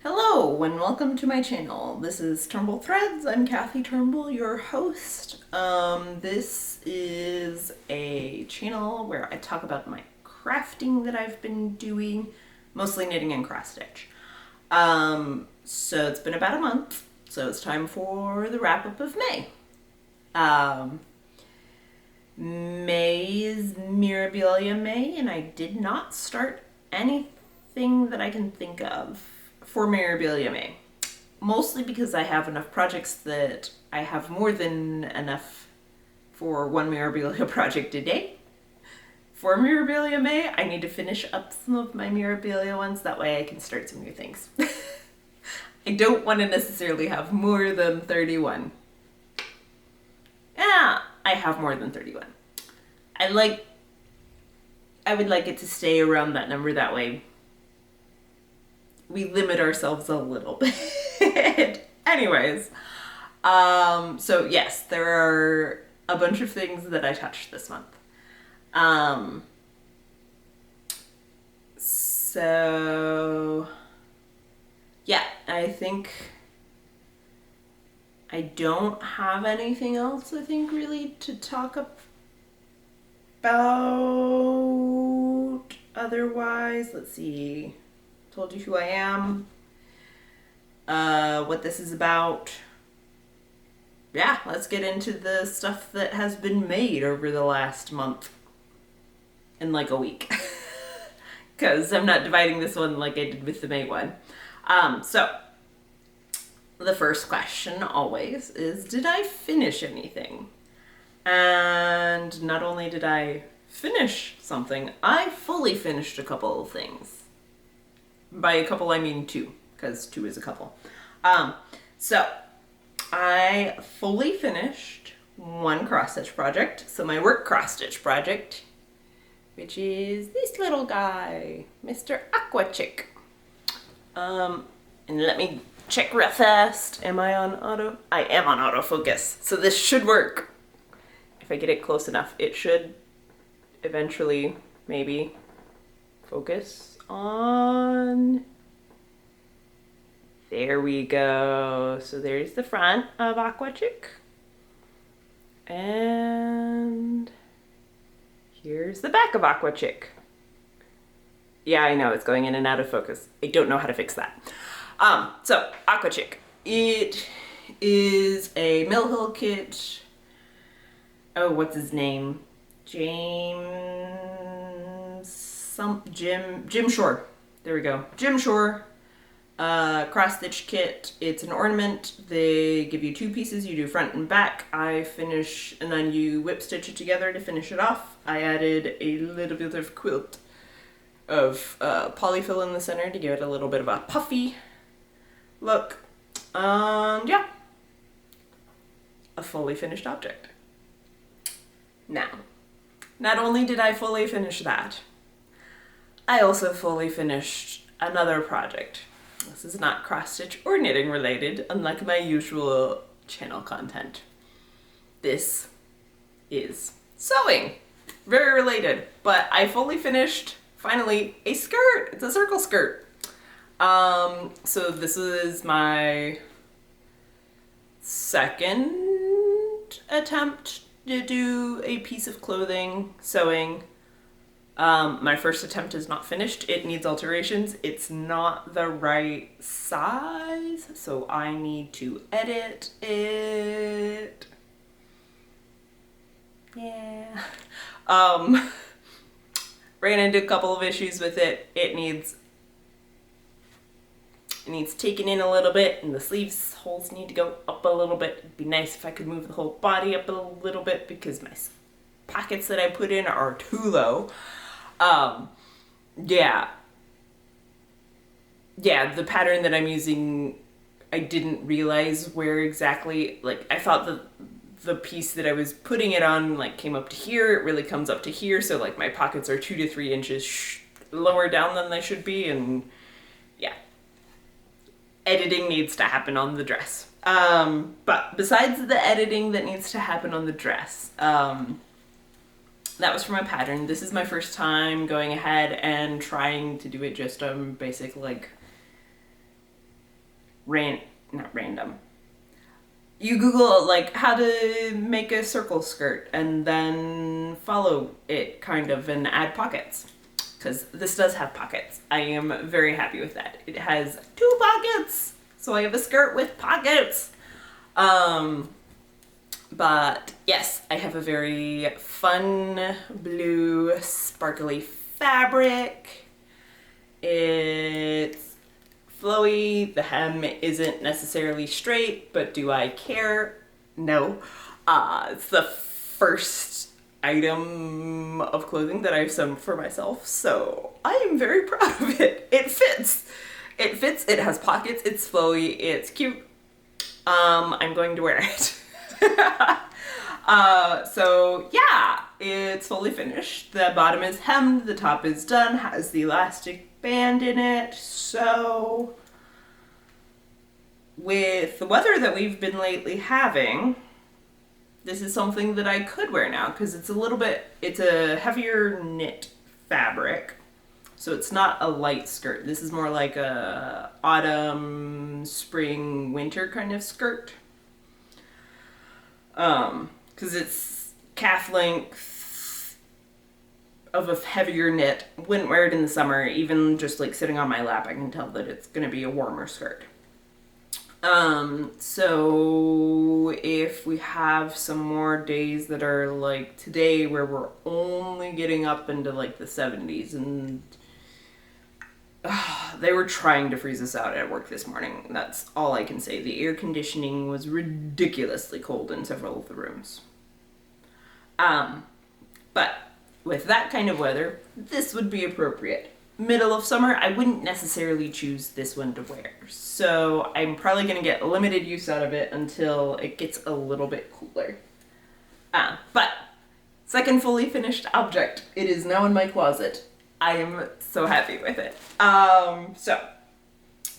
Hello and welcome to my channel. This is Turnbull Threads. I'm Kathy Turnbull, your host. This is a channel where I talk about my crafting that I've been doing, mostly knitting and cross stitch. So it's been about a month, so it's time for the wrap up of May. May is Mirabilia May, and I did not start anything that I can think of for Mirabilia May. Mostly because I have enough projects that I have more than enough for one Mirabilia project a day. For Mirabilia May, I need to finish up some of my Mirabilia ones, that way I can start some new things. I don't want to necessarily have more than 31. I have more than 31. I would like it to stay around that number, that way we limit ourselves a little bit. Anyways, so yes, there are a bunch of things that I touched this month. So yeah, I think I don't have anything else, I think, really to talk about otherwise. Let's see. Told you who I am, what this is about. Yeah, let's get into the stuff that has been made over the last month in like a week. Because I'm not dividing this one like I did with the May one. So the first question always is, did I finish anything? And not only did I finish something, I fully finished a couple of things. By a couple, I mean two, because two is a couple. So I fully finished one cross-stitch project. So my work cross-stitch project, which is this little guy, Mr. Aqua Chick. And let me check real fast. Am I on auto? I am on autofocus, so this should work. If I get it close enough, it should eventually maybe focus on. There we go. So there's the front of Aqua Chick. And here's the back of Aqua Chick. Yeah, I know it's going in and out of focus. I don't know how to fix that. So Aqua Chick. It is a Mill Hill kit. Oh, what's his name? Jim Shore. There we go. Jim Shore. Cross stitch kit. It's an ornament. They give you two pieces. You do front and back. I finish, and then you whip stitch it together to finish it off. I added a little bit of quilt of polyfill in the center to give it a little bit of a puffy look. Yeah, a fully finished object. Now, not only did I fully finish that, I also fully finished another project. This is not cross-stitch or knitting related, unlike my usual channel content. This is sewing. Very related, but I fully finished, finally, a skirt. It's a circle skirt. So this is my second attempt to do a piece of clothing sewing. My first attempt is not finished. It needs alterations. It's not the right size, so I need to edit it. Yeah. Ran into a couple of issues with it. It needs taken in a little bit, and the sleeves holes need to go up a little bit. It'd be nice if I could move the whole body up a little bit because my pockets that I put in are too low. Yeah, the pattern that I'm using, I didn't realize where exactly, like, I thought the piece that I was putting it on, like, came up to here. It really comes up to here, so, like, my pockets are 2 to 3 inches lower down than they should be, and yeah. Editing needs to happen on the dress. But besides the editing that needs to happen on the dress, that was for my pattern. This is my first time going ahead and trying to do it just on basic, like, not random. You Google like how to make a circle skirt and then follow it kind of and add pockets. Because this does have pockets. I am very happy with that. It has 2 pockets. So I have a skirt with pockets. But yes, I have a very fun blue sparkly fabric. It's flowy. The hem isn't necessarily straight, but do I care? No. It's the first item of clothing that I've sewn for myself, so I am very proud of it. It fits. It fits, it has pockets, it's flowy, it's cute. I'm going to wear it. So yeah, it's fully finished. The bottom is hemmed, the top is done, has the elastic band in it. So with the weather that we've been lately having, this is something that I could wear now because it's a heavier knit fabric. So it's not a light skirt. This is more like a autumn, spring, winter kind of skirt. Because it's calf length of a heavier knit. Wouldn't wear it in the summer. Even just like sitting on my lap, I can tell that it's going to be a warmer skirt. So if we have some more days that are like today where we're only getting up into like the 70s and they were trying to freeze us out at work this morning. That's all I can say. The air conditioning was ridiculously cold in several of the rooms. But with that kind of weather, this would be appropriate. Middle of summer, I wouldn't necessarily choose this one to wear. So I'm probably going to get limited use out of it until it gets a little bit cooler. But second fully finished object. It is now in my closet. I am so happy with it. So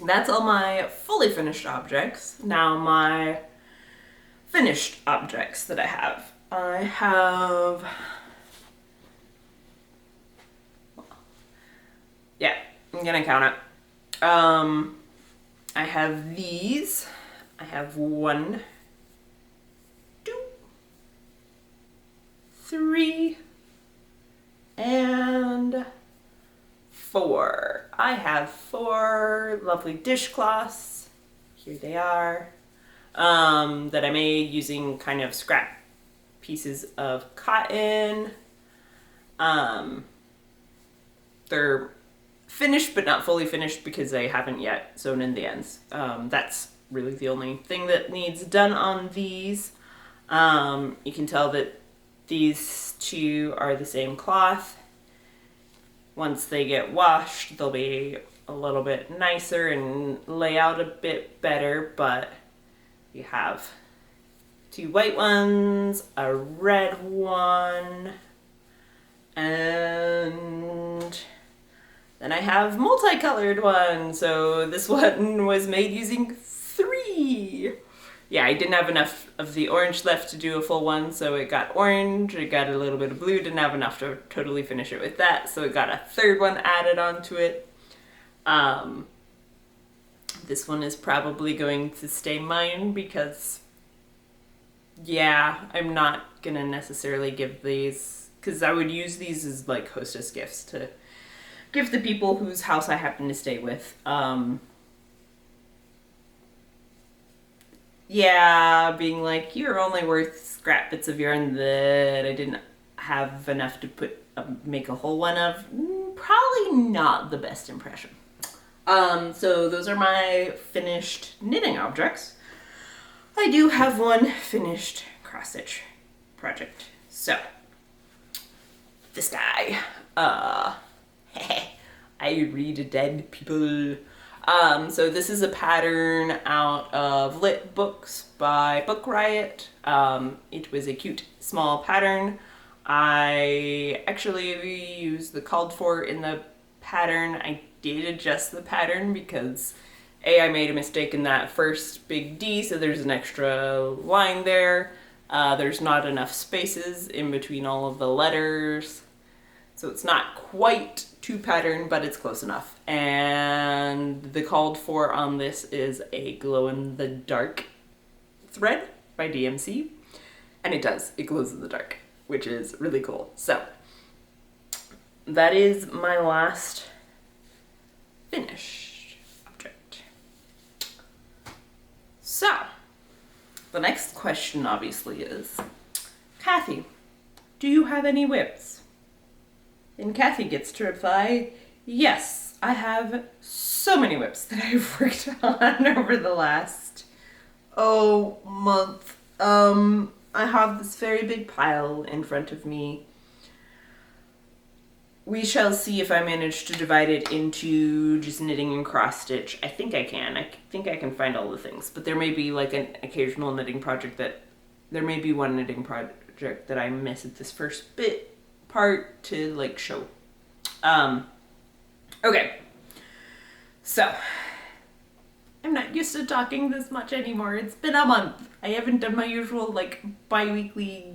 that's all my fully finished objects. Now my finished objects that I have. Yeah, I'm gonna count it. I have these. I have 1, 2, 3, and 4. I have 4 lovely dishcloths. Here they are. That I made using kind of scrap pieces of cotton. They're finished but not fully finished because I haven't yet sewn in the ends. That's really the only thing that needs done on these. You can tell that these 2 are the same cloth. Once they get washed, they'll be a little bit nicer and lay out a bit better, but you have 2 white ones, a red one, and then I have multicolored one. So this one was made using 3. Yeah, I didn't have enough of the orange left to do a full one, so it got orange, it got a little bit of blue, didn't have enough to totally finish it with that, so it got a 3rd one added onto it. This one is probably going to stay mine because, yeah, I'm not gonna necessarily give these, because I would use these as like hostess gifts to give the people whose house I happen to stay with. Yeah, being like, you're only worth scrap bits of yarn that I didn't have enough to make a whole one of. Probably not the best impression. So those are my finished knitting objects. I do have one finished cross stitch project. So, this guy. I read dead people. So this is a pattern out of Lit Books by Book Riot. It was a cute small pattern. I actually used the called for in the pattern. I did adjust the pattern because I made a mistake in that first big D, so there's an extra line there. There's not enough spaces in between all of the letters, so it's not quite to pattern, but it's close enough. And the called for on this is a glow-in-the-dark thread by DMC. And it does. It glows in the dark, which is really cool. So that is my last finished object. So the next question obviously is, Kathy, do you have any whips? And Kathy gets to reply, yes, I have so many whips that I've worked on over the last, month. I have this very big pile in front of me. We shall see if I manage to divide it into just knitting and cross stitch. I think I can. I think I can find all the things, but there may be like an occasional knitting project there may be one knitting project that I miss at this first part to like show. Okay. So, I'm not used to talking this much anymore. It's been a month. I haven't done my usual like bi-weekly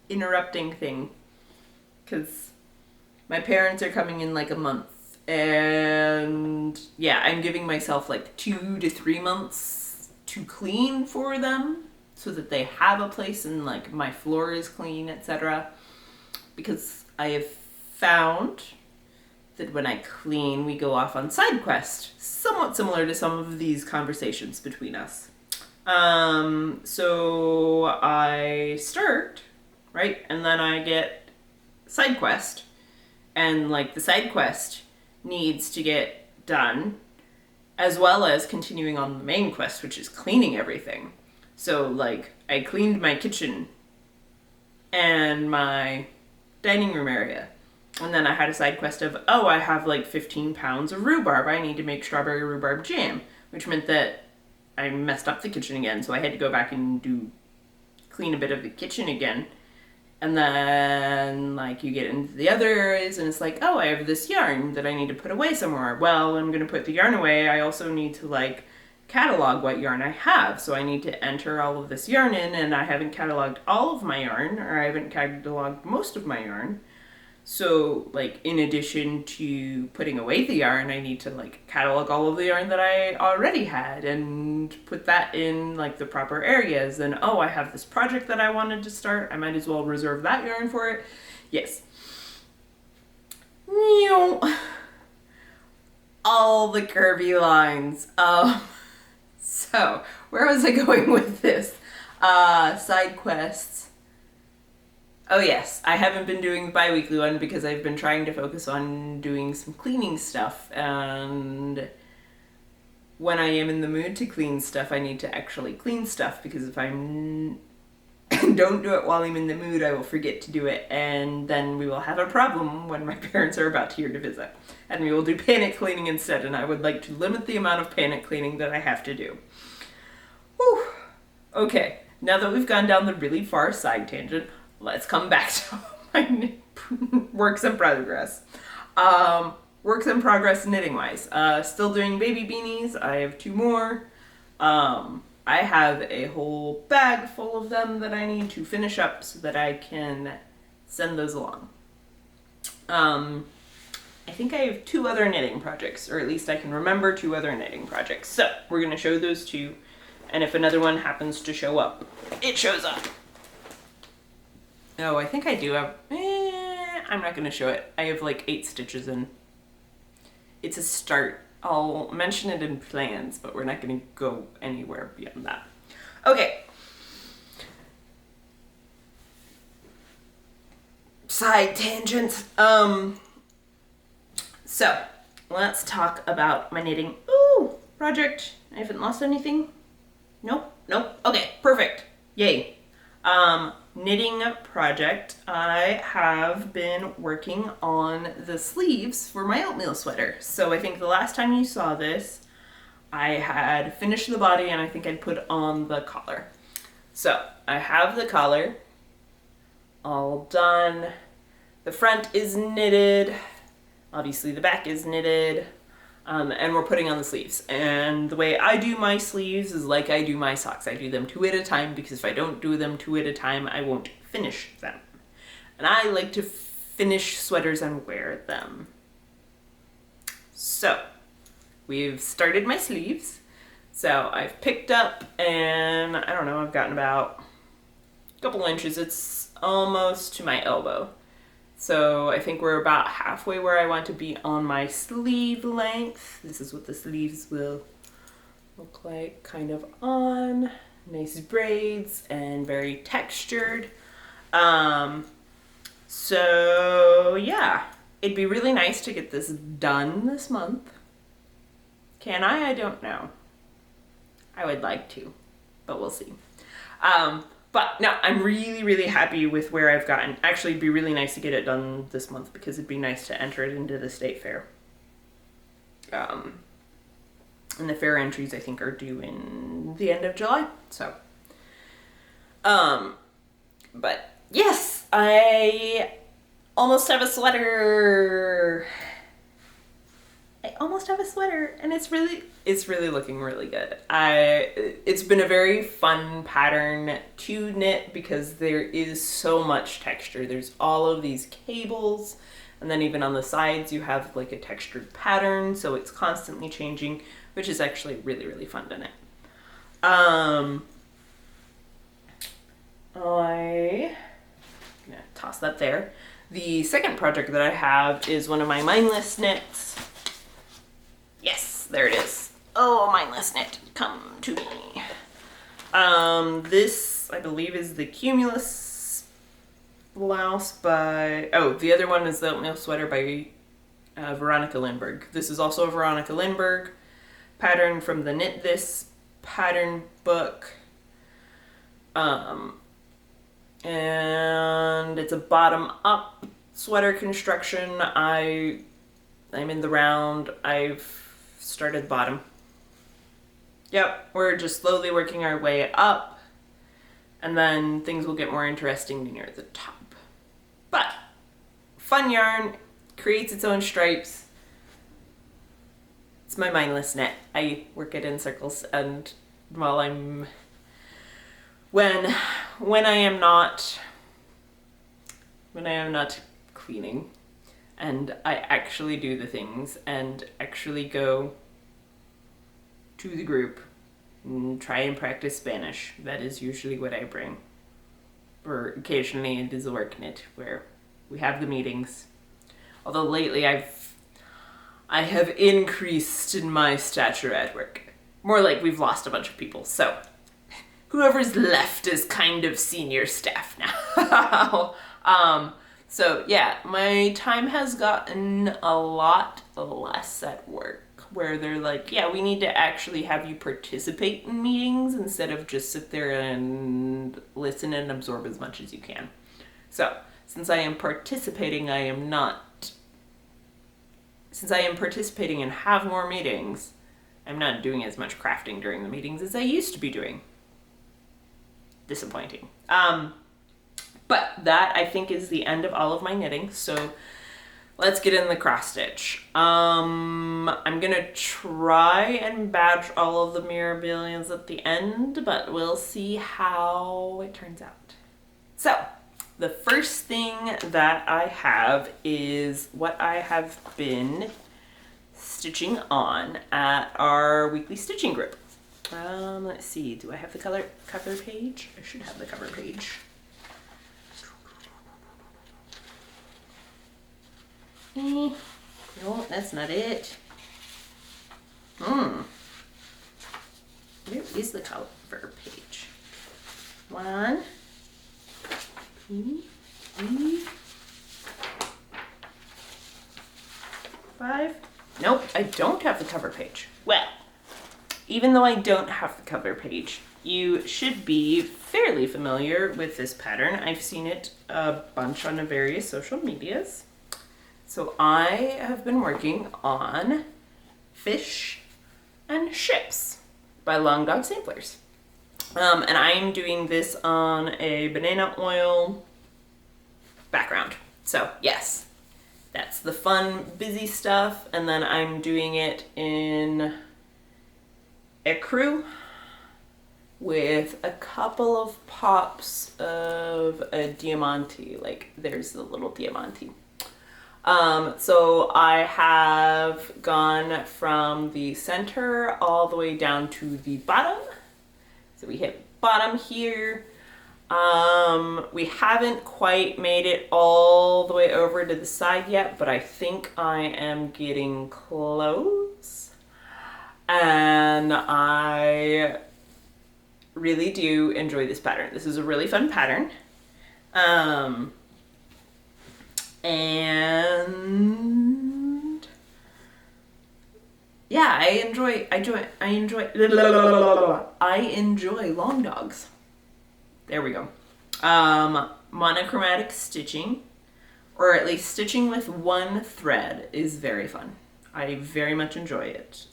interrupting thing because my parents are coming in like a month, and yeah, I'm giving myself like 2 to 3 months to clean for them so that they have a place and like my floor is clean, etc. Because I have found that when I clean, we go off on side quest, somewhat similar to some of these conversations between us. So I start, right, and then I get side quest, and like the side quest needs to get done, as well as continuing on the main quest, which is cleaning everything. So like I cleaned my kitchen and my dining room area. And then I had a side quest of, I have like 15 pounds of rhubarb. I need to make strawberry rhubarb jam, which meant that I messed up the kitchen again. So I had to go back and clean a bit of the kitchen again. And then like you get into the other areas and it's like, I have this yarn that I need to put away somewhere. Well, I'm going to put the yarn away. I also need to like catalog what yarn I have. So I need to enter all of this yarn in, and I haven't cataloged all of my yarn, or I haven't cataloged most of my yarn. So, like, in addition to putting away the yarn, I need to, like, catalog all of the yarn that I already had and put that in, like, the proper areas. And, I have this project that I wanted to start. I might as well reserve that yarn for it. Yes. All the curvy lines. So, where was I going with this? Side quests. Oh yes, I haven't been doing the bi-weekly one because I've been trying to focus on doing some cleaning stuff, and when I am in the mood to clean stuff, I need to actually clean stuff, because if I don't do it while I'm in the mood, I will forget to do it, and then we will have a problem when my parents are about here to visit, and we will do panic cleaning instead, and I would like to limit the amount of panic cleaning that I have to do. Whew. Okay, now that we've gone down the really far side tangent, let's come back to my works in progress. Works in progress knitting-wise. Still doing baby beanies. I have 2 more. I have a whole bag full of them that I need to finish up so that I can send those along. I think I have 2 other knitting projects, or at least I can remember 2 other knitting projects. So we're going to show those 2, and if another one happens to show up, it shows up. I think I do have, I'm not going to show it. I have like 8 stitches in. It's a start. I'll mention it in plans, but we're not going to go anywhere beyond that. Okay. Side tangents. So, let's talk about my knitting project. I haven't lost anything. Nope. Okay, perfect. Yay. Knitting project. I have been working on the sleeves for my oatmeal sweater. So I think the last time you saw this, I had finished the body and I think I'd put on the collar. So I have the collar all done. The front is knitted. Obviously the back is knitted. And we're putting on the sleeves. And the way I do my sleeves is like I do my socks. I do them 2 at a time, because if I don't do them 2 at a time, I won't finish them. And I like to finish sweaters and wear them. So we've started my sleeves. So I've picked up, and I don't know, I've gotten about a couple inches. It's almost to my elbow. So I think we're about halfway where I want to be on my sleeve length. This is what the sleeves will look like kind of on. Nice braids and very textured. So yeah, it'd be really nice to get this done this month. Can I? I don't know. I would like to, but we'll see. But no, I'm really, really happy with where I've gotten. Actually, it'd be really nice to get it done this month because it'd be nice to enter it into the state fair. And the fair entries, I think, are due in the end of July. So, but yes, I almost have a sweater. And it's really looking really good. It's been a very fun pattern to knit because there is so much texture. There's all of these cables, and then even on the sides you have like a textured pattern, so it's constantly changing, which is actually really, really fun to knit. I'm gonna toss that there. The second project that I have is one of my mindless knits. Yes, there it is. Oh, mindless knit, come to me. This, I believe, is the Cumulus blouse by, the other one is the oatmeal sweater by Veronica Lindberg. This is also a Veronica Lindberg pattern from the Knit This pattern book. And it's a bottom up sweater construction. I'm in the round. I've started bottom. Yep, we're just slowly working our way up, and then things will get more interesting near the top. But fun yarn, creates its own stripes. It's my mindless knit. I work it in circles, and while when I am not cleaning, and I actually do the things and actually go to the group and try and practice Spanish. That is usually what I bring. Or occasionally it is a work knit where we have the meetings. Although lately I have increased in my stature at work. More like we've lost a bunch of people, so whoever's left is kind of senior staff now. So yeah, my time has gotten a lot less at work, where they're like, yeah, we need to actually have you participate in meetings instead of just sit there and listen and absorb as much as you can. So since I am participating and have more meetings, I'm not doing as much crafting during the meetings as I used to be doing. Disappointing. But that, I think, is the end of all of my knitting. So let's get in the cross stitch. I'm gonna try and batch all of the Mirabilians at the end, but we'll see how it turns out. So the first thing that I have is what I have been stitching on at our weekly stitching group. Let's see, do I have the cover page? I should have the cover page. No, that's not it. Where is the cover page? 1, 2, 3, 5. Nope, I don't have the cover page. Well, even though I don't have the cover page, you should be fairly familiar with this pattern. I've seen it a bunch on various social medias. So I have been working on Fish and Ships by Long Dog Samplers. And I'm doing this on a banana oil background. So yes, that's the fun, busy stuff. And then I'm doing it in ecru with a couple of pops of a diamante. Like there's the little diamante. So I have gone from the center all the way down to the bottom. So we hit bottom here. We haven't quite made it all the way over to the side yet, but I think I am getting close. And I really do enjoy this pattern. This is a really fun pattern. And yeah, I enjoy long dogs. There we go. Monochromatic stitching, or at least stitching with one thread, is very fun. I very much enjoy it.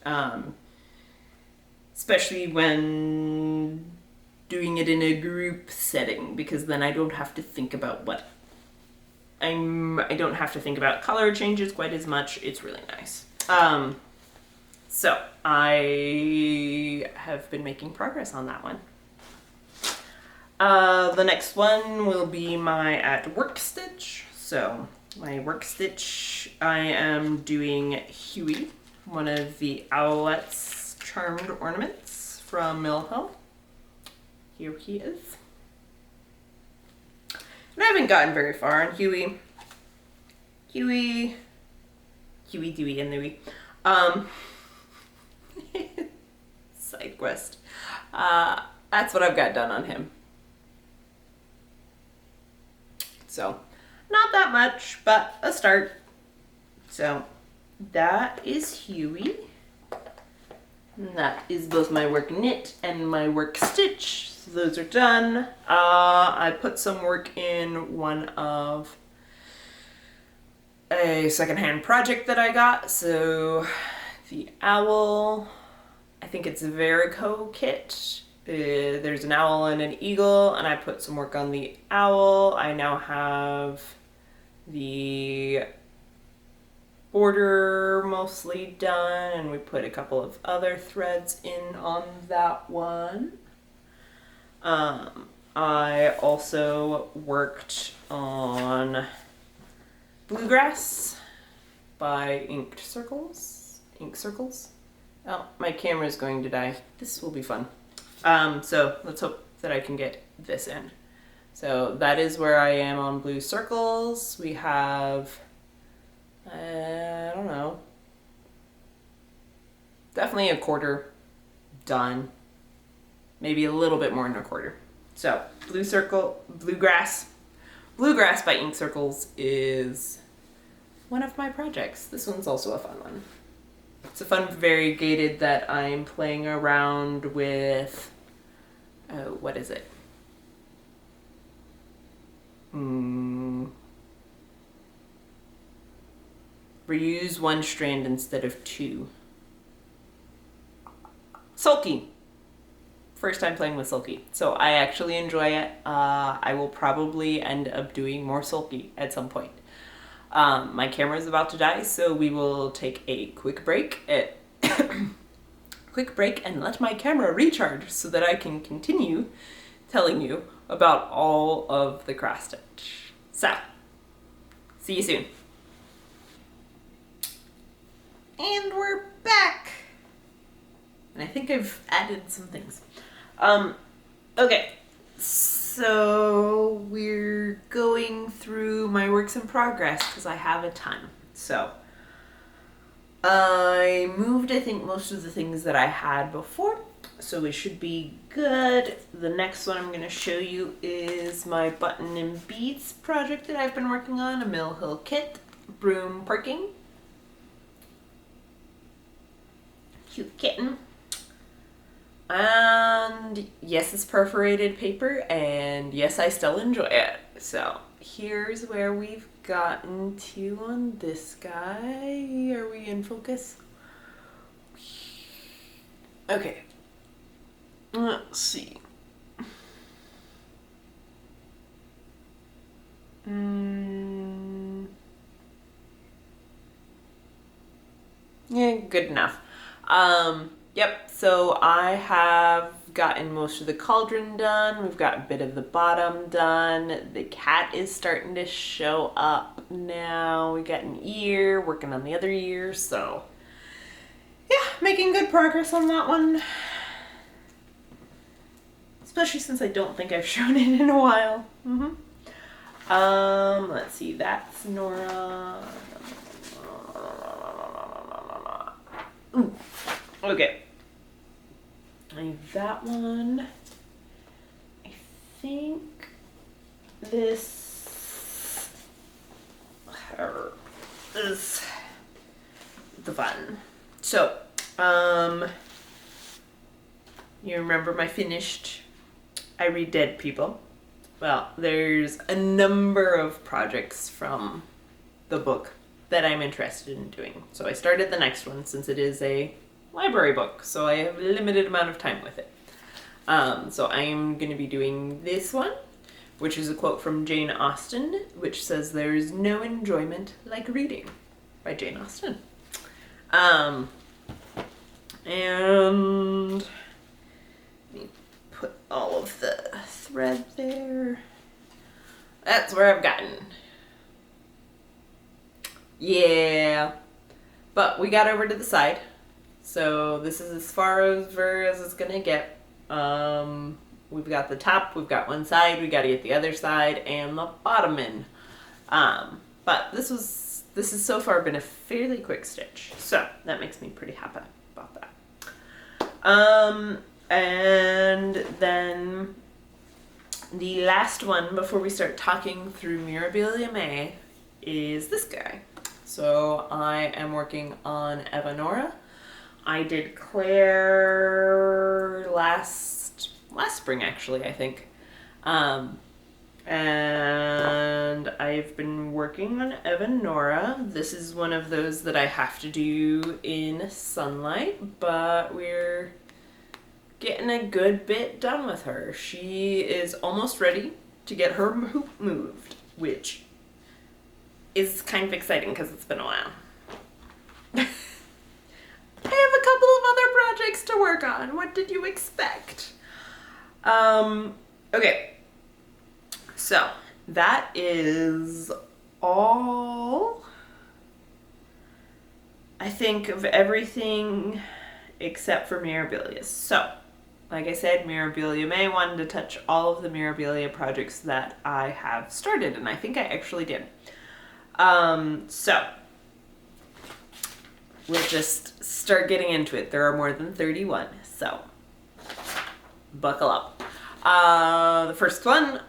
Especially when doing it in a group setting, because then I don't have to think about I don't have to think about color changes quite as much. It's really nice. So I have been making progress on that one. The next one will be my at work stitch. So my work stitch, I am doing Huey, one of the Owlet's charmed ornaments from Mill Hill. Here he is. And I haven't gotten very far on Huey, Dewey, and Louie. Side quest. That's what I've got done on him. So, not that much, but a start. So, that is Huey. And that is both my work knit and my work stitch. So those are done. I put some work in one of a secondhand project that I got. So, the owl, I think it's a Verico kit. There's an owl and an eagle, and I put some work on the owl. I now have the border mostly done, and we put a couple of other threads in on that one. I also worked on Bluegrass by Ink Circles. Oh, my camera's going to die. This will be fun. So let's hope that I can get this in. So that is where I am on Blue Circles. We have, I don't know, definitely a quarter done. Maybe a little bit more than a quarter. So Bluegrass by Ink Circles is one of my projects. This one's also a fun one. It's a fun variegated that I'm playing around with. What is it? Reuse one strand instead of two. Sulky. First time playing with Sulky. So I actually enjoy it. I will probably end up doing more Sulky at some point. My camera is about to die, so we will take a quick break and let my camera recharge so that I can continue telling you about all of the cross stitch. So, see you soon. And we're back. And I think I've added some things. Okay. So we're going through my works in progress because I have a ton. So I moved, I think, most of the things that I had before, so we should be good. The next one I'm going to show you is my button and beads project that I've been working on, a Mill Hill kit, broom perking. Cute kitten. And yes, it's perforated paper, and yes, I still enjoy it. So here's where we've gotten to on this guy. Are we in focus? Okay. Let's see. Yeah, good enough. Yep, so I have gotten most of the cauldron done. We've got a bit of the bottom done. The cat is starting to show up now. We got an ear, working on the other ear. So yeah, making good progress on that one. Especially since I don't think I've shown it in a while. Let's see, that's Nora. Ooh, okay. That one. I think this is the fun. So, you remember my finished I Read Dead People? Well, there's a number of projects from the book that I'm interested in doing. So I started the next one since it is a library book, so I have a limited amount of time with it. So I'm going to be doing this one, which is a quote from Jane Austen, which says, "There's no enjoyment like reading," by Jane Austen. And let me put all of the thread there. That's where I've gotten. Yeah. But we got over to the side. So this is as far over as it's gonna get. We've got the top, we've got one side, we gotta get the other side, and the bottom in. But this has so far been a fairly quick stitch. So that makes me pretty happy about that. And then the last one before we start talking through Mirabilia May is this guy. So I am working on Evanora. I did Claire last spring, actually, I think. And I've been working on Evanora. This is one of those that I have to do in sunlight, but we're getting a good bit done with her. She is almost ready to get her hoop moved, which is kind of exciting because it's been a while. I have a couple of other projects to work on. What did you expect? Okay. So that is all, I think, of everything except for Mirabilia. So, like I said, Mirabilia May wanted to touch all of the Mirabilia projects that I have started, and I think I actually did. So we'll just start getting into it. There are more than 31, so buckle up. The first one,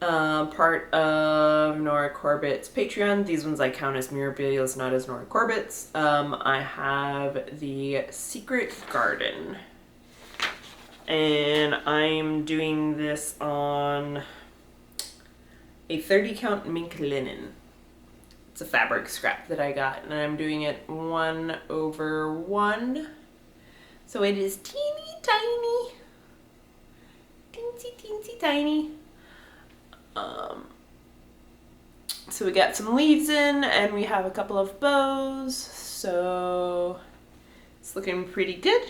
part of Nora Corbett's Patreon. These ones I count as Mirabilia's, not as Nora Corbett's. I have the Secret Garden, and I'm doing this on a 30 count mink linen. It's a fabric scrap that I got, and I'm doing it 1/1. So it is teeny tiny. Teensy tiny. So we got some leaves in, and we have a couple of bows, so it's looking pretty good.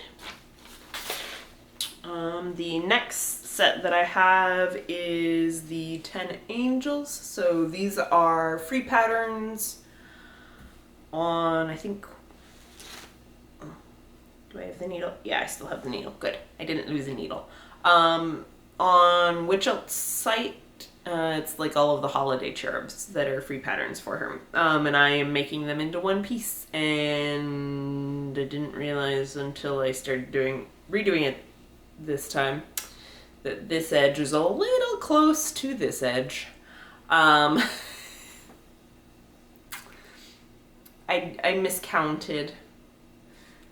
The next set that I have is the 10 Angels. So these are free patterns on, I think, do I have the needle? Yeah, I still have the needle. Good. I didn't lose a needle. On Witch Elt's site, it's like all of the holiday cherubs that are free patterns for her. And I am making them into one piece, and I didn't realize until I started redoing it this time that this edge is a little close to this edge. I miscounted.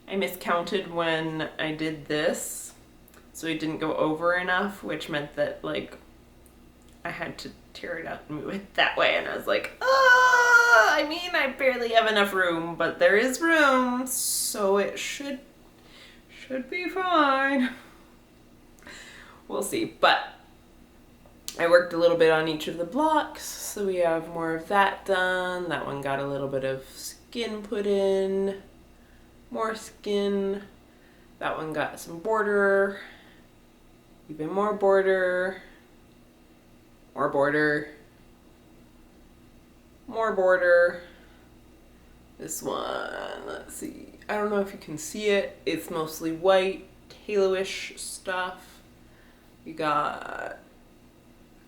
I miscounted when I did this, so it didn't go over enough, which meant that, like, I had to tear it out and move it that way, and I was like, I mean, I barely have enough room, but there is room, so it should be fine. We'll see, but I worked a little bit on each of the blocks, so we have more of that done. That one got a little bit of skin put in, more skin. That one got some border even more border, more border, more border. This one, let's see, I don't know if you can see it. It's mostly white, halo-ish stuff. You got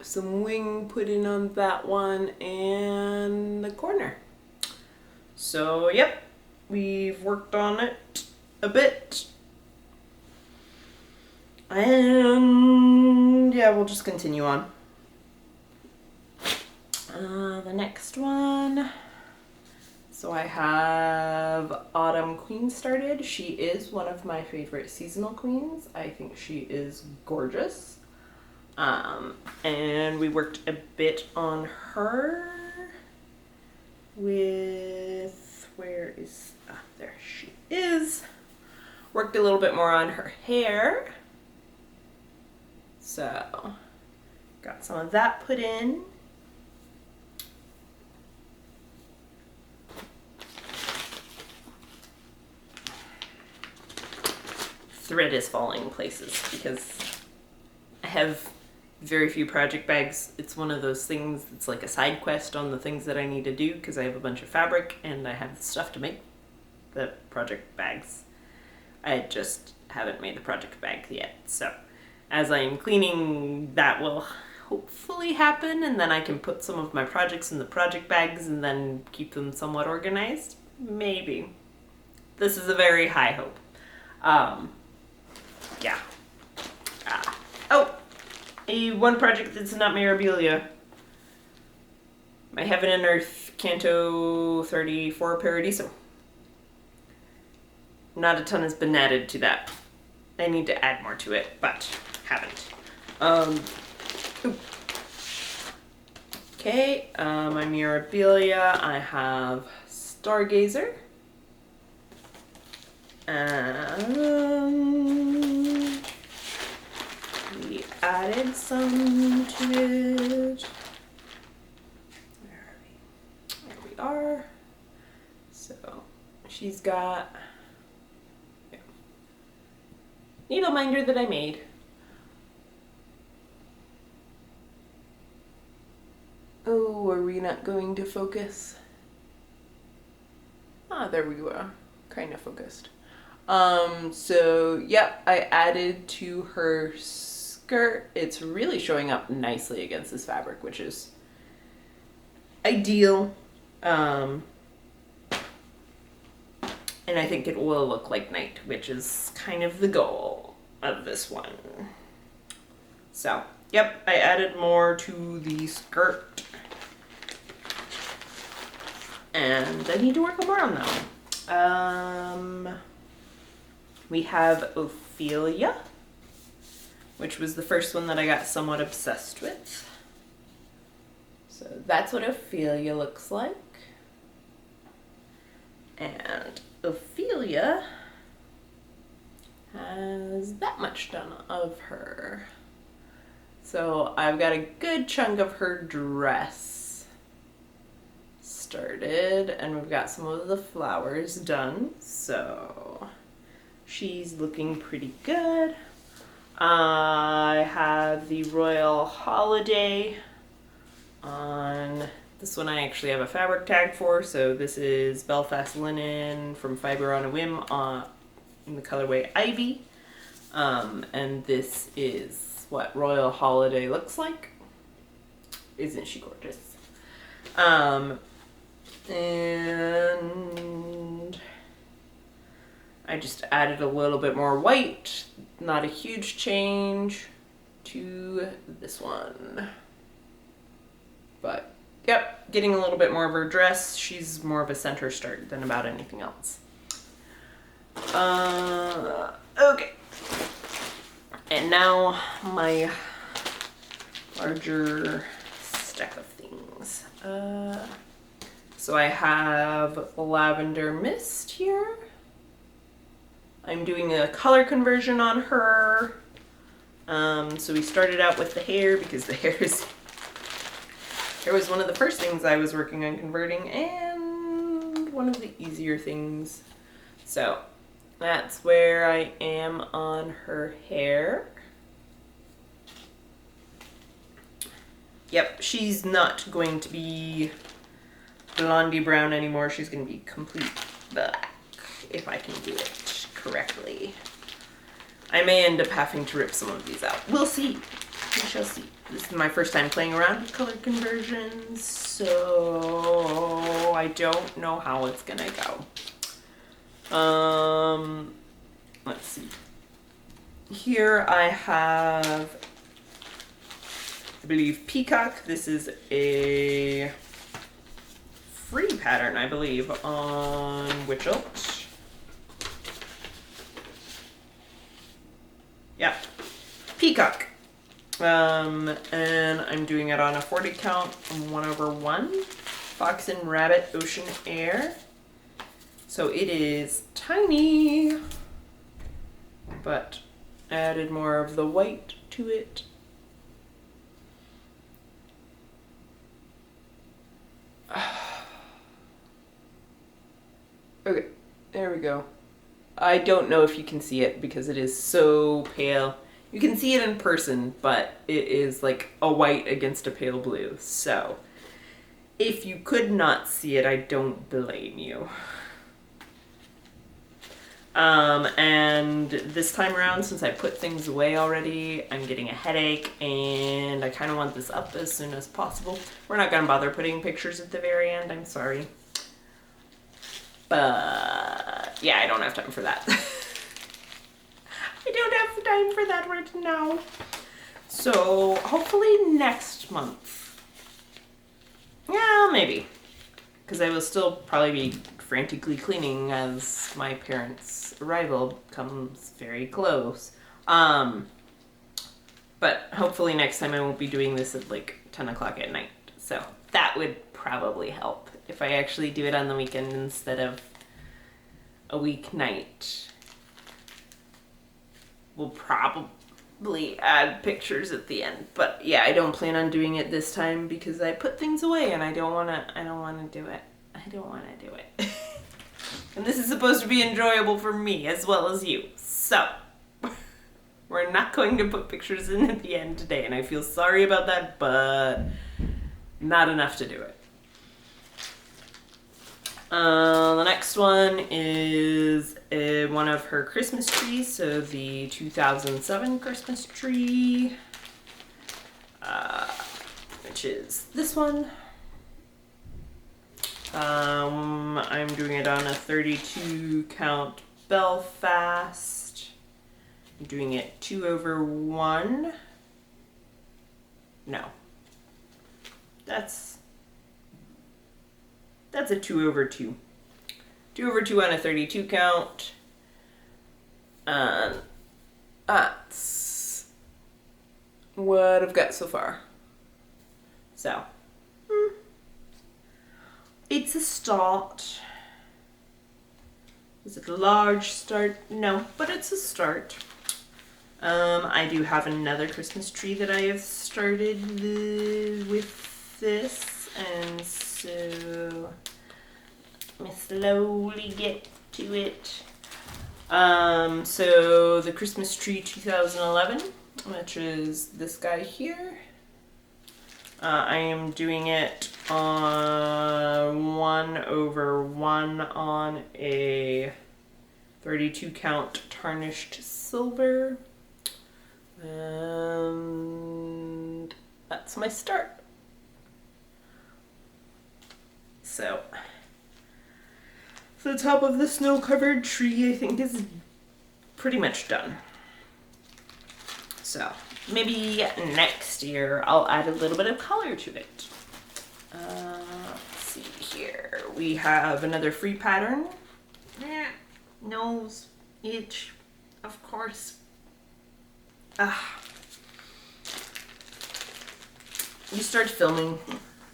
some wing put in on that one and the corner. So yep, we've worked on it a bit. And yeah, we'll just continue on. The next one. So I have Autumn Queen started. She is one of my favorite seasonal queens. I think she is gorgeous. And we worked a bit on her with, where is, there she is. Worked a little bit more on her hair. So, got some of that put in. Thread is falling places because I have very few project bags. It's one of those things that's like a side quest on the things that I need to do because I have a bunch of fabric and I have stuff to make the project bags. I just haven't made the project bag yet. So as I'm cleaning, that will hopefully happen, and then I can put some of my projects in the project bags and then keep them somewhat organized. Maybe. This is a very high hope. Yeah. Oh! One project that's not memorabilia. My Heaven and Earth Canto 34 Paradiso. Not a ton has been added to that. I need to add more to it, but haven't. Okay, my memorabilia, I have Stargazer. We added some to it. There we are. So she's got needle minder that I made. Oh, are we not going to focus? Ah, there we go. Kind of focused. So yep, I added to her skirt. It's really showing up nicely against this fabric, which is ideal. And I think it will look like night, which is kind of the goal of this one. So, yep, I added more to the skirt. And I need to work more on that one. We have Ophelia, which was the first one that I got somewhat obsessed with. So that's what Ophelia looks like. And Ophelia has that much done of her. So I've got a good chunk of her dress started, and we've got some of the flowers done. So she's looking pretty good. I have the Royal Holiday on this one. I actually have a fabric tag for, so this is Belfast linen from Fiber on a Whim in the colorway Ivy. And this is what Royal Holiday looks like. Isn't she gorgeous? And I just added a little bit more white, not a huge change to this one. But yep, getting a little bit more of her dress. She's more of a center start than about anything else. Okay. And now my larger stack of things. So I have Lavender Mist here. I'm doing a color conversion on her. So we started out with the hair because the hair was one of the first things I was working on converting and one of the easier things. So that's where I am on her hair. Yep, she's not going to be blondie brown anymore. She's going to be complete black, if I can do it correctly. I may end up having to rip some of these out. We'll see. We shall see. This is my first time playing around with color conversions, so I don't know how it's gonna go. Let's see. Here I have, I believe, Peacock. This is a free pattern, I believe, on Witchelt. Yeah, Peacock. And I'm doing it on a 40 count, 1/1, Fox and Rabbit Ocean Air. So it is tiny, but added more of the white to it. Okay, there we go. I don't know if you can see it because it is so pale. You can see it in person, but it is like a white against a pale blue. So if you could not see it, I don't blame you. And this time around, since I put things away already, I'm getting a headache and I kind of want this up as soon as possible. We're not gonna bother putting pictures at the very end, I'm sorry. But yeah, I don't have time for that. I don't have time for that right now. So hopefully next month. Yeah, maybe. Because I will still probably be frantically cleaning as my parents' arrival comes very close. But hopefully next time I won't be doing this at like 10 o'clock at night. So that would probably help if I actually do it on the weekend instead of a weeknight. We'll probably add pictures at the end, but yeah, I don't plan on doing it this time because I put things away and I don't want to do it. I don't want to do it. And this is supposed to be enjoyable for me as well as you. So we're not going to put pictures in at the end today, and I feel sorry about that, but not enough to do it. The next one is one of her Christmas trees, so the 2007 Christmas tree, which is this one. I'm doing it on a 32 count Belfast. I'm doing it 2/1. No. That's a 2/2. 2/2 on a 32 count. And that's what I've got so far. So, it's a start. Is it a large start? No, but it's a start. I do have another Christmas tree that I have started with this, and so let me slowly get to it. So the Christmas tree 2011, which is this guy here. I am doing it on 1/1 on a 32 count tarnished silver. And that's my start. So the top of the snow-covered tree, I think, is pretty much done. So maybe next year I'll add a little bit of color to it. Let's see here. We have another free pattern. Nose, itch, of course. You start filming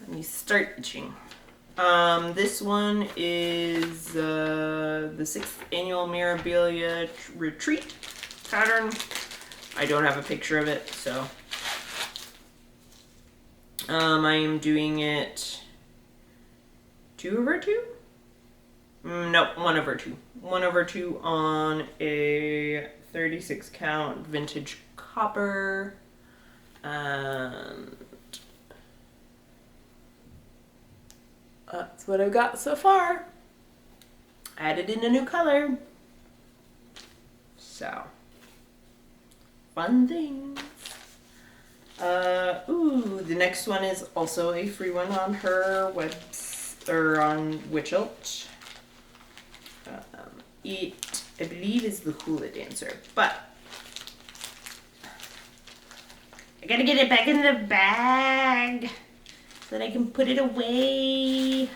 and you start itching. This one is the 6th annual Mirabilia Retreat pattern. I don't have a picture of it, so I am doing it 2/2? No, 1/2. 1/2 on a 36 count vintage copper, and that's what I've got so far. Added in a new color. So, fun things. The next one is also a free one on her or on Witchelt. It, I believe, is the Hula Dancer, but I gotta get it back in the bag so that I can put it away.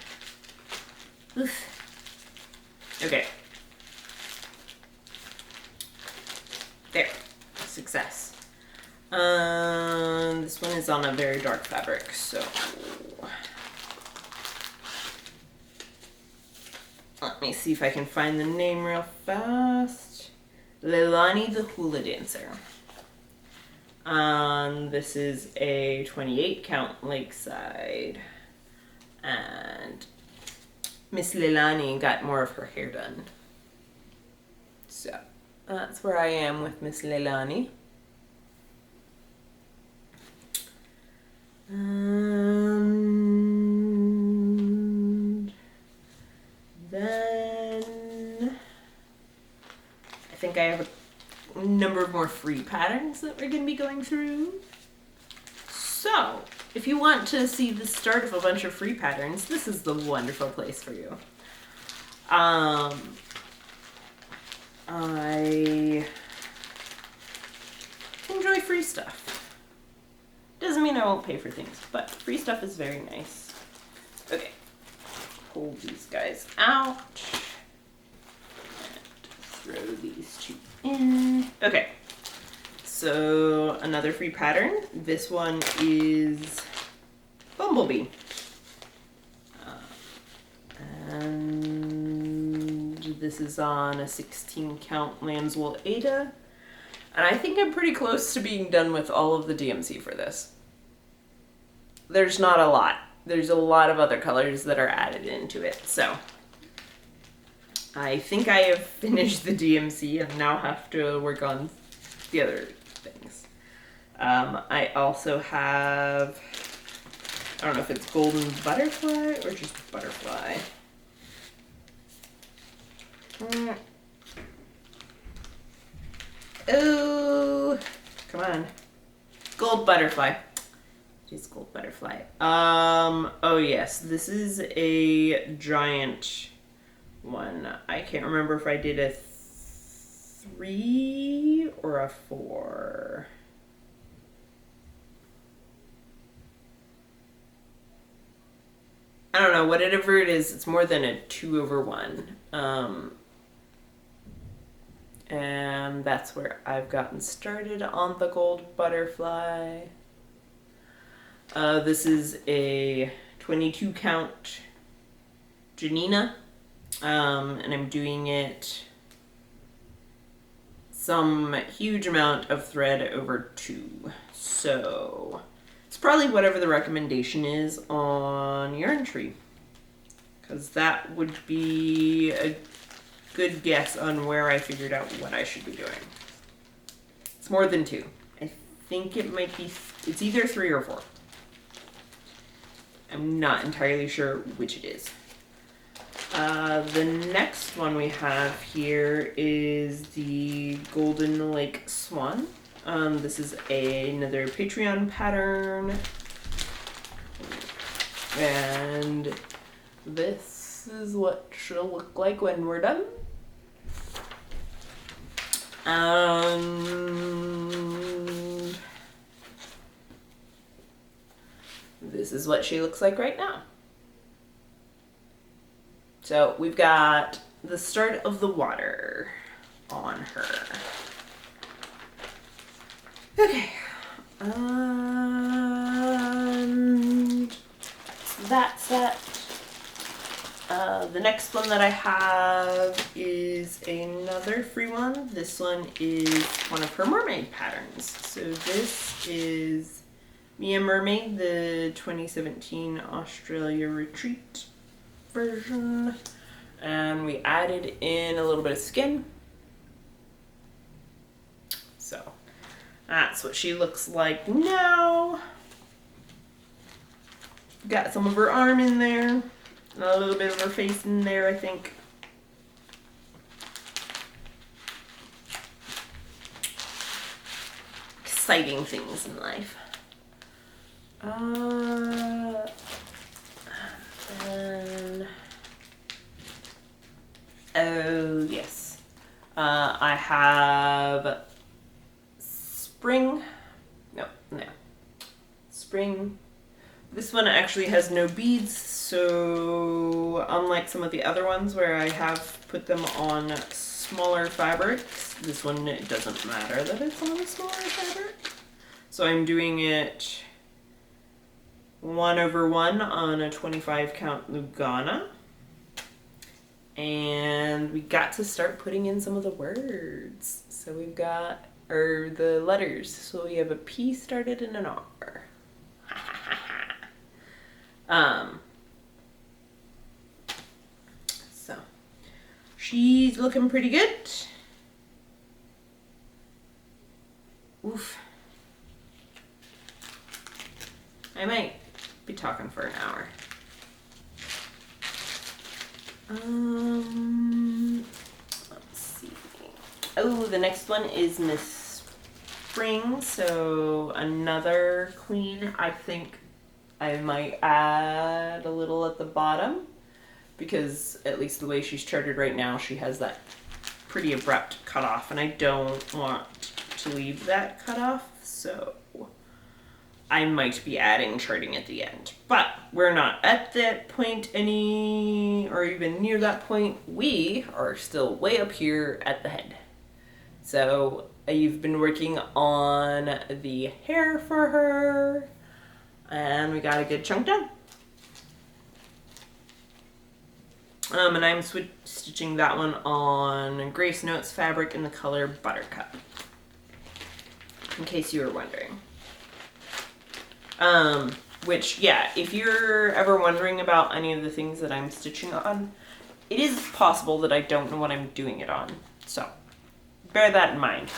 Oof. Okay. There. Success. This one is on a very dark fabric, so let me see if I can find the name real fast. Leilani the Hula Dancer. This is a 28 count Lakeside, and Miss Leilani got more of her hair done. So that's where I am with Miss Leilani. And then I think I have a number of more free patterns that we're going to be going through. So if you want to see the start of a bunch of free patterns, this is the wonderful place for you. I enjoy free stuff. Doesn't mean I won't pay for things, but free stuff is very nice. Okay, pull these guys out and throw these two in. Okay, so another free pattern. This one is Bumblebee. And this is on a 16 count lamb's wool Aida. And I think I'm pretty close to being done with all of the DMC for this. There's not a lot. There's a lot of other colors that are added into it. So I think I have finished the DMC and now have to work on the other things. I also have, I don't know if it's Golden Butterfly or just Butterfly. Oh, come on. Gold Butterfly. It is Gold Butterfly. Oh yes, this is a giant one. I can't remember if I did a 3 or a 4. I don't know, whatever it is, it's more than a 2/1. And that's where I've gotten started on the Gold Butterfly. This is a 22 count Janina, and I'm doing it some huge amount of thread over 2. So it's probably whatever the recommendation is on Yarn Tree, because that would be a good guess on where I figured out what I should be doing. It's more than 2. I think it might be, it's either 3 or 4. I'm not entirely sure which it is. The next one we have here is the Golden Lake Swan. This is another Patreon pattern. And this is what she'll look like when we're done. This is what she looks like right now. So we've got the start of the water on her. Okay. That's that. The next one that I have is another free one. This one is one of her mermaid patterns. So this is Mia Mermaid, the 2017 Australia Retreat version. And we added in a little bit of skin. So that's what she looks like now. Got some of her arm in there. And a little bit of her face in there, I think. Exciting things in life. And oh yes, I have spring. No. Spring. This one actually has no beads, so unlike some of the other ones where I have put them on smaller fabrics, this one it doesn't matter that it's on a smaller fabric. So I'm doing it 1/1 on a 25 count Lugana. And we got to start putting in some of the words. So we've got, or the letters. So we have a P started and an R. So she's looking pretty good. Oof. I might be talking for an hour. Let's see. Oh, the next one is Miss Spring, so another queen. I think I might add a little at the bottom because at least the way she's charted right now, she has that pretty abrupt cutoff, and I don't want to leave that cutoff, so I might be adding charting at the end. But we're not at that point or even near that point. We are still way up here at the head. So you've been working on the hair for her, and we got a good chunk done. And I'm stitching that one on Grace Notes fabric in the color Buttercup, in case you were wondering. Which, yeah, if you're ever wondering about any of the things that I'm stitching on, it is possible that I don't know what I'm doing it on. So, bear that in mind.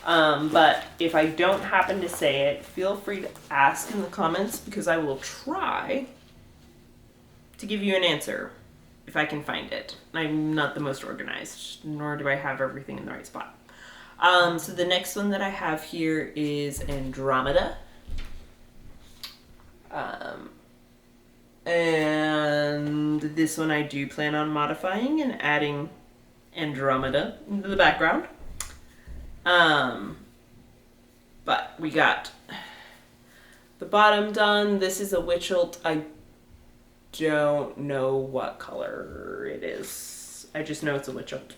But if I don't happen to say it, feel free to ask in the comments because I will try to give you an answer if I can find it. I'm not the most organized, nor do I have everything in the right spot. So the next one that I have here is Andromeda. And this one I do plan on modifying and adding Andromeda into the background. But we got the bottom done. This is a Witchelt. I don't know what color it is. I just know it's a Witchelt.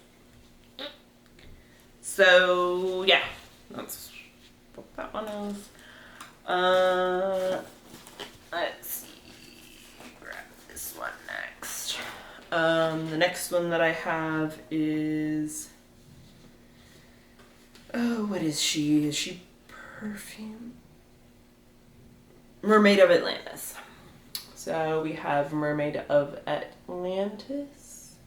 So yeah, that's what that one is. Let's see, grab this one next. The next one that I have is, oh, what is she? Is she Perfume? Mermaid of Atlantis. So we have Mermaid of Atlantis.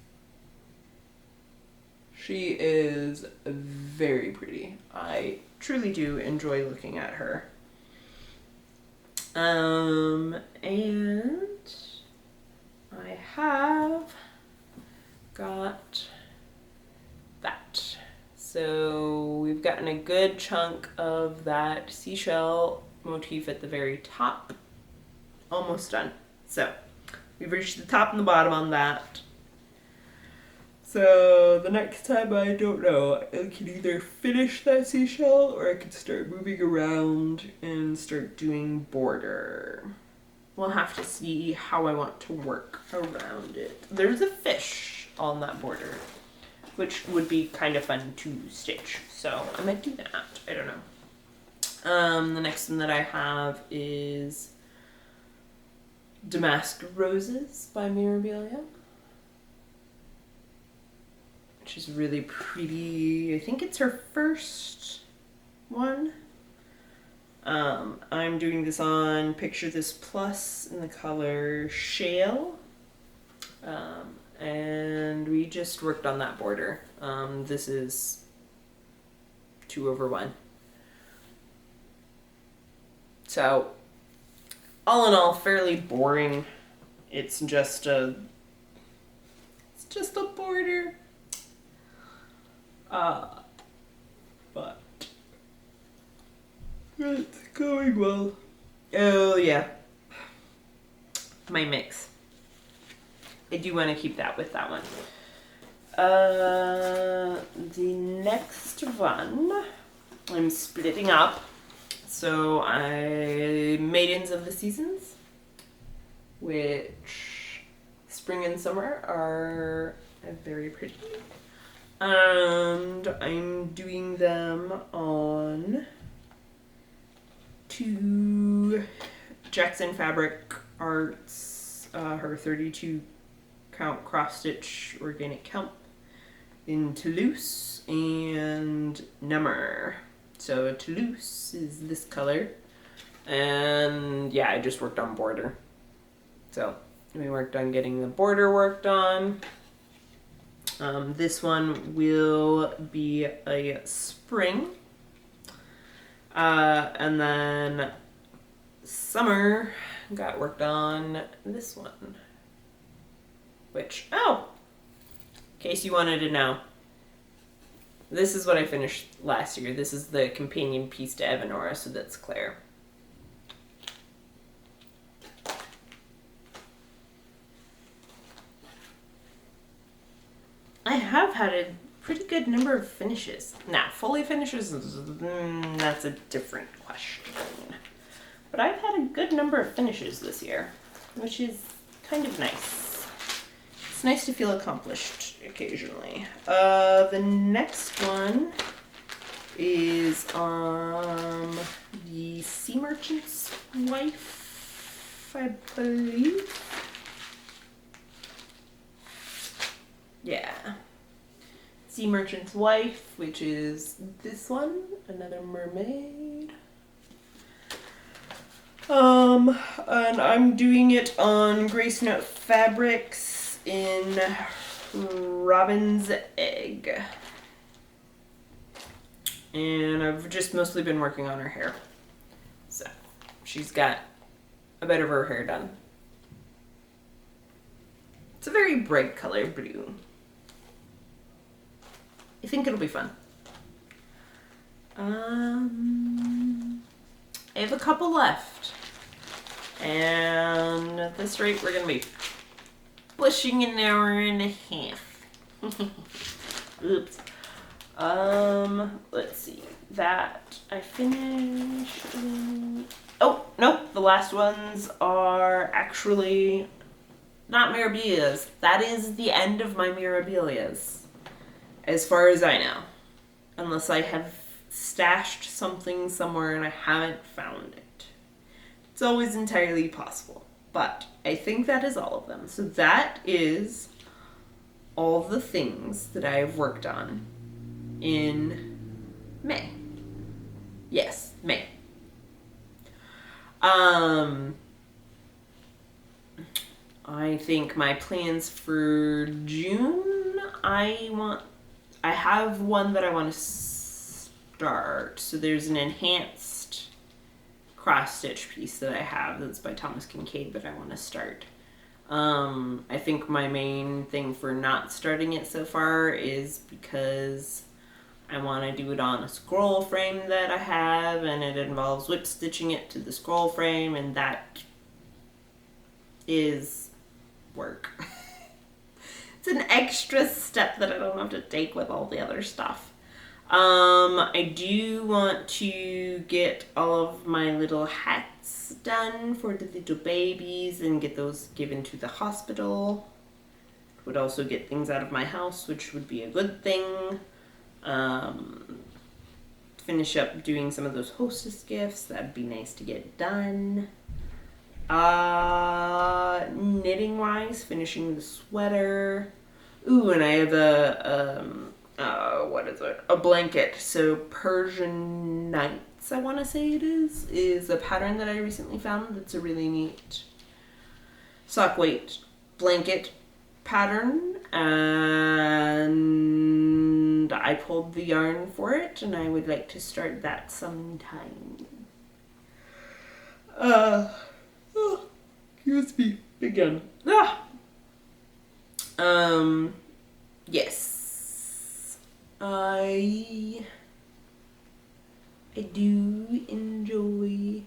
She is very pretty. I truly do enjoy looking at her. And I have got that. So we've gotten a good chunk of that seashell motif at the very top. Almost done. So we've reached the top and the bottom on that. So the next time, I don't know, I can either finish that seashell or I can start moving around and start doing border. We'll have to see how I want to work around it. There's a fish on that border, which would be kind of fun to stitch. So I might do that. I don't know. The next one that I have is Damask Roses by Mirabilia, which is really pretty. I think it's her first one. I'm doing this on Picture This Plus in the color Shale. And we just worked on that border. This is 2/1. So, all in all, fairly boring. It's just a just a border. But it's going well. Oh yeah. My mix. I do want to keep that with that one. The next one, I'm splitting up. So Maidens of the Seasons, which spring and summer are very pretty. And I'm doing them on 2 Jackson Fabric Arts, her 32 count cross stitch organic kelp in Toulouse and Nummer. So Toulouse is this color, and yeah, I just worked on border. So we worked on getting the border worked on. This one will be a spring, and then summer got worked on this one, which, oh, in case you wanted to know, this is what I finished last year. This is the companion piece to Evanora, so that's Claire. I have had a pretty good number of finishes. Now, fully finishes, that's a different question. But I've had a good number of finishes this year, which is kind of nice. It's nice to feel accomplished occasionally. The next one is the Sea Merchant's Wife, I believe. Yeah. Sea Merchant's Wife, which is this one, another mermaid. And I'm doing it on Grace Note Fabrics in Robin's Egg. And I've just mostly been working on her hair. So she's got a bit of her hair done. It's a very bright color blue. I think it'll be fun. I have a couple left. And at this rate, we're going to be pushing an hour and a half. Oops. Let's see. That I finished. Oh, nope. The last ones are actually not Mirabilias. That is the end of my Mirabilias, as far as I know. Unless I have stashed something somewhere and I haven't found it. It's always entirely possible. But I think that is all of them. So that is all the things that I have worked on in May. Yes, May. I think my plans for June, I have one that I want to start. So there's an enhanced cross stitch piece that I have that's by Thomas Kincaid, but I want to start. I think my main thing for not starting it so far is because I want to do it on a scroll frame that I have, and it involves whip stitching it to the scroll frame, and that is work. It's an extra step that I don't have to take with all the other stuff. I do want to get all of my little hats done for the little babies and get those given to the hospital. Would also get things out of my house, which would be a good thing. Finish up doing some of those hostess gifts. That'd be nice to get done. Knitting wise, finishing the sweater. Ooh, and I have a blanket. So Persian Nights, I want to say it is a pattern that I recently found that's a really neat sock weight blanket pattern, and I pulled the yarn for it, and I would like to start that sometime. Excuse me again. Yes. I do enjoy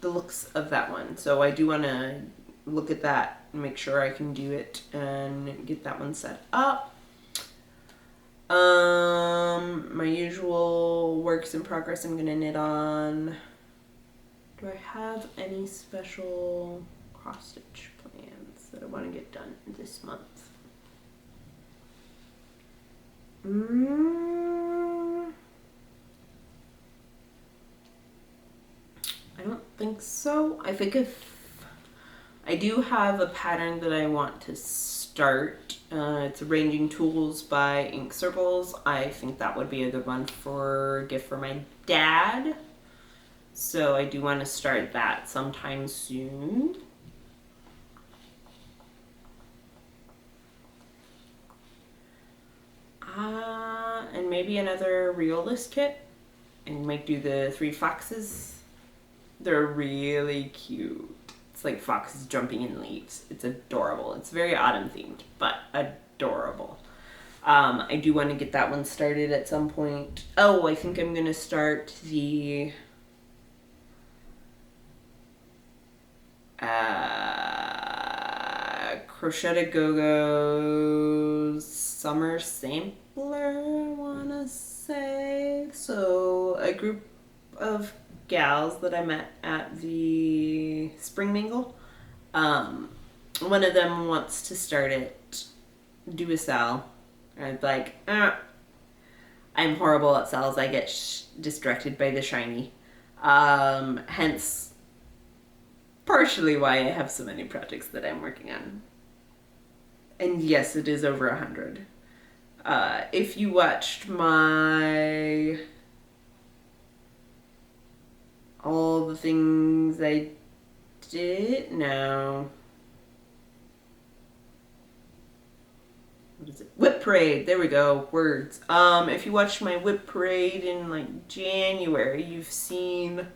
the looks of that one. So I do want to look at that and make sure I can do it and get that one set up. My usual works in progress I'm gonna knit on. Do I have any special cross stitch plans that I want to get done this month? I don't think so. I think if I do have a pattern that I want to start. It's Arranging Tools by Ink Circles. I think that would be a good one for a gift for my dad. So I do want to start that sometime soon. And maybe another Reolist kit. And might do the 3 foxes. They're really cute. It's like foxes jumping in leaves. It's adorable. It's very autumn themed, but adorable. I do want to get that one started at some point. Oh, I think I'm going to start the Crochet Go-Go's summer sampler, I want to say. So a group of gals that I met at the spring mingle. One of them wants to start it, do a sal. I'm like, I'm horrible at sals. I get distracted by the shiny. Hence, partially why I have so many projects that I'm working on. And yes, it is over 100. If you watched my all the things I did, no. What is it? Whip Parade. There we go. Words. If you watched my Whip Parade in like January, you've seen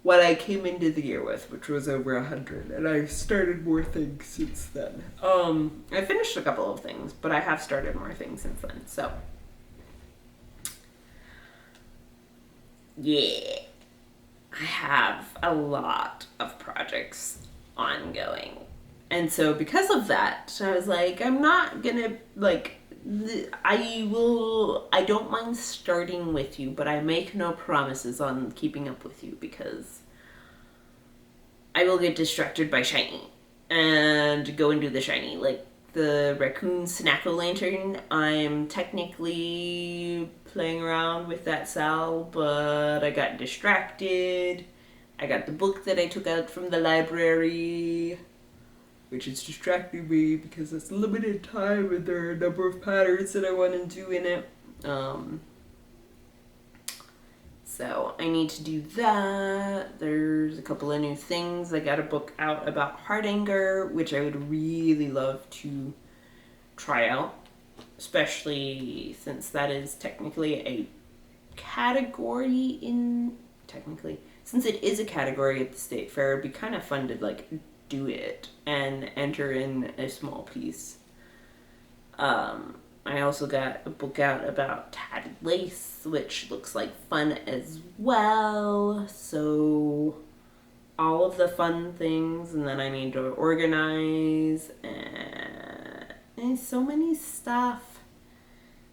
what I came into the year with, which was over 100, and I've started more things since then. I finished a couple of things, but I have started more things since then. So, yeah, I have a lot of projects ongoing. And so because of that, I was like, I'm not gonna, like, I don't mind starting with you, but I make no promises on keeping up with you because I will get distracted by shiny and go and do the shiny. Like the raccoon snack-o-lantern, I'm technically playing around with that sal, but I got distracted. I got the book that I took out from the library, which is distracting me because it's limited time and there are a number of patterns that I want to do in it. So I need to do that. There's a couple of new things. I got a book out about heart anger, which I would really love to try out, especially since that is technically a category since it is a category at the state fair, it'd be kind of fun to like do it and enter in a small piece. I also got a book out about tatted lace, which looks like fun as well. So all of the fun things, and then I need to organize and so many stuff.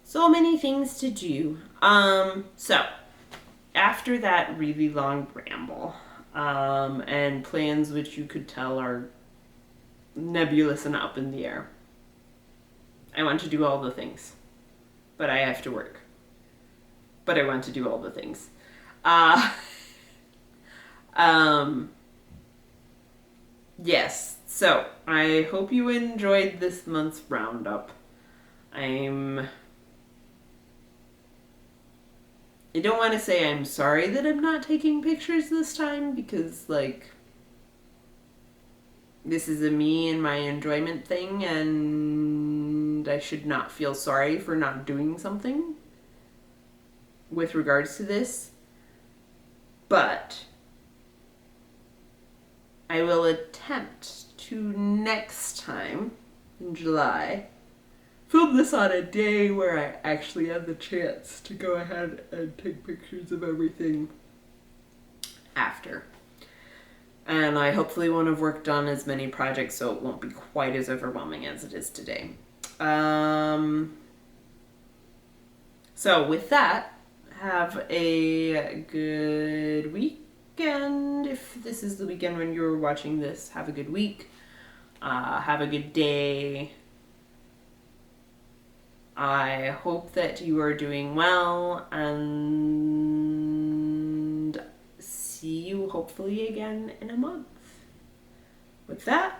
So many things to do. So after that really long ramble, and plans which you could tell are nebulous and up in the air, I want to do all the things, but I have to work. But I want to do all the things. Yes, so I hope you enjoyed this month's roundup. I don't want to say I'm sorry that I'm not taking pictures this time because, like, this is a me and my enjoyment thing, and I should not feel sorry for not doing something with regards to this. But I will attempt to next time in July film this on a day where I actually have the chance to go ahead and take pictures of everything after. And I hopefully won't have worked on as many projects, so it won't be quite as overwhelming as it is today. So with that, have a good weekend. If this is the weekend when you're watching this, have a good week. Have a good day. I hope that you are doing well, and see you hopefully again in a month. With that,